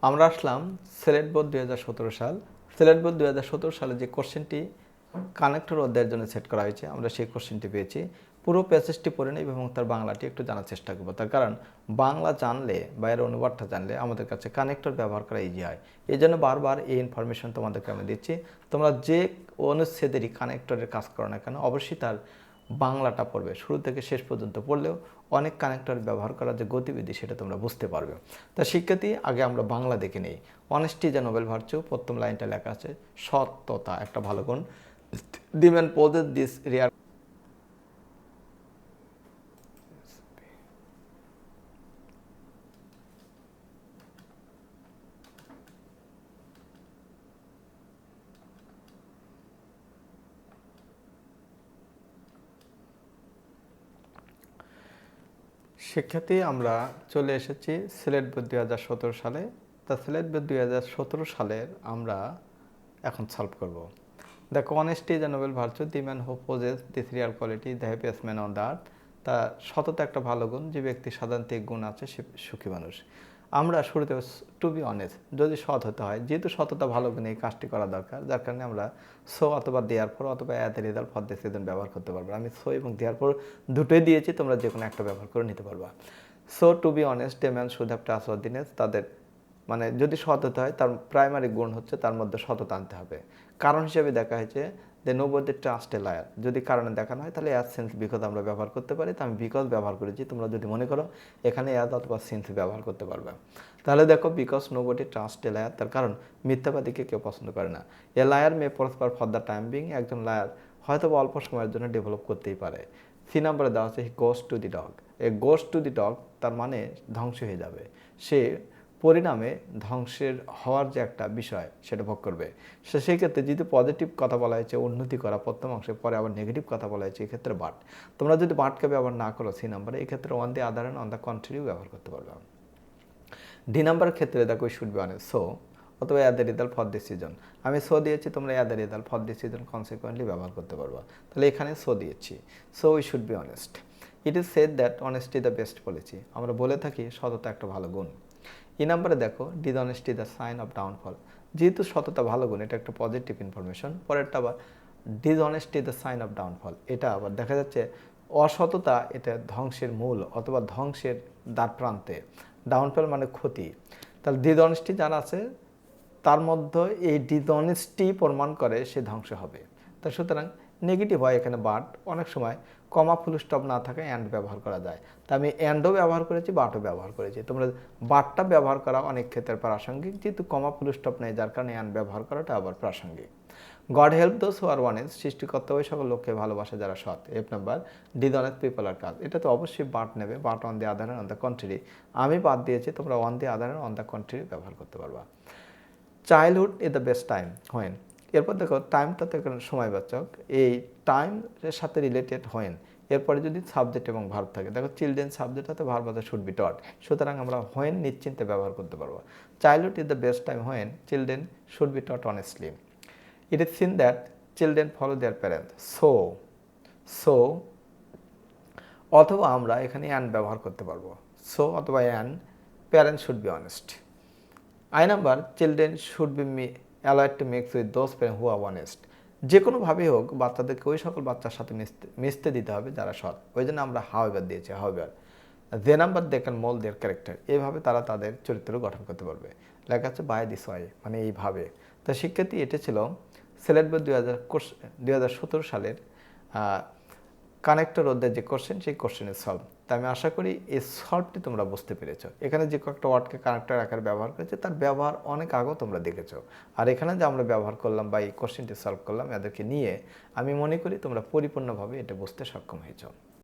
আমরা আসলাম সিলেট বোর্ড 2017 সাল। সিলেট বোর্ড 2017 সালে যে কোশ্চেনটি কানেক্টর অধ্যায়ের জন্য সেট করা হয়েছে, আমরা সেই কোশ্চেনটি পেয়েছি। পুরো প্যাসেজটি পড়ে নেব এবং তার বাংলাটি একটু জানার চেষ্টা করব। তার কারণ বাংলা জানলে বা এর অনুবাদটা জানলে আমাদের কাছে কানেক্টর ব্যবহার করা ইজি হয়। এই জন্য বারবার এই ইনফরমেশন তোমাদেরকে আমি দিচ্ছি। তোমরা যে অনুচ্ছেদেরই কানেক্টরের কাজ করো না কেন, অবশ্যই তার বাংলাটা পড়বে। শুরু থেকে শেষ পর্যন্ত পড়লেও অনেক কানেক্টর ব্যবহার করার যে গতিবিধি সেটা তোমরা বুঝতে পারবে। তা শিক্ষার্থী, আগে আমরা বাংলা দেখে নিই। Honesty is a noble virtue, প্রথম লাইনটা লেখা আছে সত্যতা একটা ভালো গুণ। দি ম্যান পজেস দিস রিয়ার। শিক্ষার্থী, আমরা চলে এসেছি সিলেট বোর্ড 2017 সালে। তা সিলেট বোর্ড 2017 সালের আমরা এখন সলভ করব। দেখো, honesty is a noble virtue, the man who possess this real quality, the happiest man on the earth. তা সততা একটা ভালো গুণ, যে ব্যক্তি সাধারণত এই গুণ আছে সে সুখী মানুষ। আমরা শুরুতে টু বি অনেস্ট, যদি সৎ হতে হয়, যেহেতু সততা ভালো গুণ, এই কাজটি করা দরকার, যার কারণে আমরা সো অথবা দেয়ার পর অথবা at the result for this reason ব্যবহার করতে পারবো। আমি সো এবং দেয়ার পর দুটোই দিয়েছি, তোমরা যে কোনো একটা ব্যবহার করে নিতে পারবা। So to be honest a man should have trustworthiness, তাদের মানে যদি সৎ হতে হয় তার প্রাইমারি গুণ হচ্ছে তার মধ্যে সততা আনতে হবে। কারণ হিসেবে দেখা হয়েছে যে নোবডি ট্রাস্ট এ লায়ার, যদি কারণে দেখানো হয় তাহলে অ্যাজ সিন্স বিকজ আমরা ব্যবহার করতে পারি। তো আমি বিকজ ব্যবহার করেছি, তোমরা যদি মনে করো এখানে অ্যাজ অথবা সিন্স ব্যবহার করতে পারবে। তাহলে দেখো, because nobody trust a liar, তার কারণ মিথ্যাবাদীকে কেউ পছন্দ করে না। A liar May prosper for the time being, একজন লায়ার হয়তো অল্প সময়ের জন্য ডেভেলপ করতেই পারে। সি নাম্বারে দেওয়া আছে he goes to the dog, he goes to the dog তার মানে ধ্বংস হয়ে যাবে, সে পরিণামে ধ্বংসের হওয়ার যে একটা বিষয় সেটা ভোগ করবে। সেই ক্ষেত্রে যদি পজিটিভ কথা বলা হয়েছে উন্নতি করা প্রথম অংশে, পরে আবার নেগেটিভ কথা বলা হয়েছে, এক্ষেত্রে বাট। তোমরা যদি বাটকে ব্যবহার না করো সি নাম্বারে, এক্ষেত্রে on the other and on the country ব্যবহার করতে পারবে। ডি নাম্বারের ক্ষেত্রে দেখো শুড বি অনেস্ট, সো অথবা at the result for this season. আমি সো দিয়েছি, তোমরা at the result for this season consequently ব্যবহার করতে পারবা। তাহলে এখানে সো দিয়েছি, so we should be honest. It is said that honesty the best policy, আমরা বলে থাকি সততা একটা ভালো গুণ। এই নাম্বারে দেখো dishonesty the sign of downfall, যেহেতু সততা ভালো গুণ, এটা একটা পজিটিভ ইনফরমেশন। পরেরটা আবার dishonesty the sign of downfall, এটা আবার দেখা যাচ্ছে অসততা এটা ধ্বংসের মূল অথবা ধ্বংসের দ্বার প্রান্তে। ডাউনফল মানে ক্ষতি। তাহলে ডিসঅনেস্টি যারা আছে তার মধ্যে এই ডিসঅনেস্টি প্রমাণ করে সে ধ্বংস হবে। তা সুতরাং নেগেটিভ হয় এখানে বাট, অনেক সময় কমা ফুল স্টপ না থাকায় অ্যান্ড ব্যবহার করা যায়। তা আমি অ্যান্ডও ব্যবহার করেছি, বাটও ব্যবহার করেছি। তোমরা বাটটা ব্যবহার করা অনেক ক্ষেত্রে প্রাসঙ্গিক, যেহেতু কমা ফুল স্টপ নেই যার কারণে অ্যান্ড ব্যবহার করাটা আবার প্রাসঙ্গিক। God help those who R honest, সৃষ্টিকর্তা ওই সকল লোককে ভালোবাসে যারা সৎ। এফ নাম্বার ডিসঅনেস্ট পিপল আর কাজ, এটা তো অবশ্যই বাট নেবে, but on the other on the country. আমি বাদ দিয়েছি, তোমরা on the other on the country ব্যবহার করতে পারবা। Childhood is the best time when, এরপর দেখো টাইমটা তো সময়বাচক, এই টাইমের সাথে রিলেটেড হোয়েন, এরপরে যদি সাবজেক্ট এবং ভার্ব থাকে, দেখো চিলড্রেন সাবজেক্টটাতে ভার্ব আছে শুড বি টট, সুতরাং আমরা হোয়েন নিশ্চিন্তে ব্যবহার করতে পারবো। Childhood is the best time when children should be taught honestly. It is seen that children follow their parents, so অথবা আমরা এখানে অ্যান্ড ব্যবহার করতে পারবো। সো অথবা and parents should be honest. I number children should be allowed to mix with those parent who R honest, যে কোনোভাবেই হোক বাচ্চাদেরকে ওই সকল বাচ্চার সাথে মিশতে দিতে হবে যারা সৎ, ওই জন্য আমরা হাউএভার দিয়েছি। হাউএভার যে number they can mould their character, এইভাবে তারা তাদের চরিত্র গঠন করতে পারবে। লেখা আছে বাই দিস ওয়ে, মানে এইভাবে। তো শিক্ষার্থী, এটা ছিল সিলেট বোর্ড 2017 সালের কানেক্টর অধ্যায়ের যে কোশ্চেন, সেই কোশ্চেনের সলভ। তা আমি আশা করি এই সলভটি তোমরা বুঝতে পেরেছো। এখানে যে কয়েকটা ওয়ার্ডকে কানেক্টর আকারে ব্যবহার করেছে তার ব্যবহার অনেক আগেও তোমরা দেখেছো। আর এখানে যে আমরা ব্যবহার করলাম বা এই কোশ্চেনটি সলভ করলাম, এদেরকে নিয়ে আমি মনে করি তোমরা পরিপূর্ণভাবে এটা বুঝতে সক্ষম হয়েছো।